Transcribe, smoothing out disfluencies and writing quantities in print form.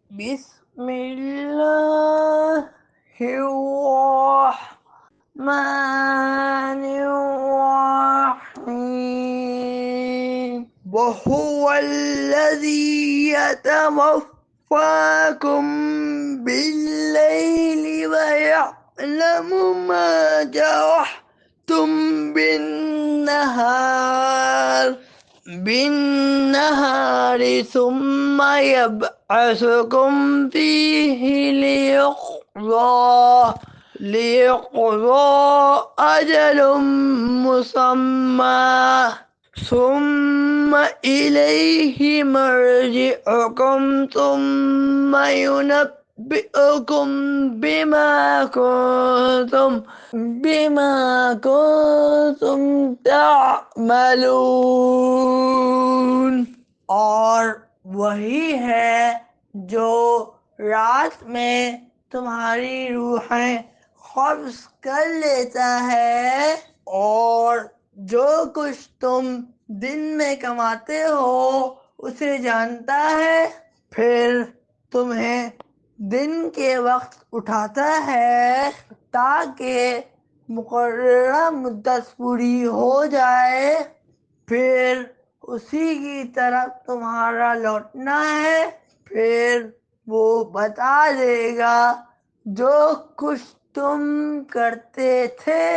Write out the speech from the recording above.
بسم الله الرحمن الرحيم وهو الذي يتوفاكم بالليل ويعلم ما جرحتم بالنهار ثم يبعثكم فيه ليقضى أجل مسمى ثم إليه مرجعكم ثم ينبئكم بما كنتم تعملون۔ اور وہی ہے جو رات میں تمہاری روحیں قبض کر لیتا ہے، اور جو کچھ تم دن میں کماتے ہو اسے جانتا ہے، پھر تمہیں دن کے وقت اٹھاتا ہے تاکہ مقررہ مدت پوری ہو جائے، پھر اسی کی طرف تمہارا لوٹنا ہے، پھر وہ بتا دے گا جو کچھ تم کرتے تھے۔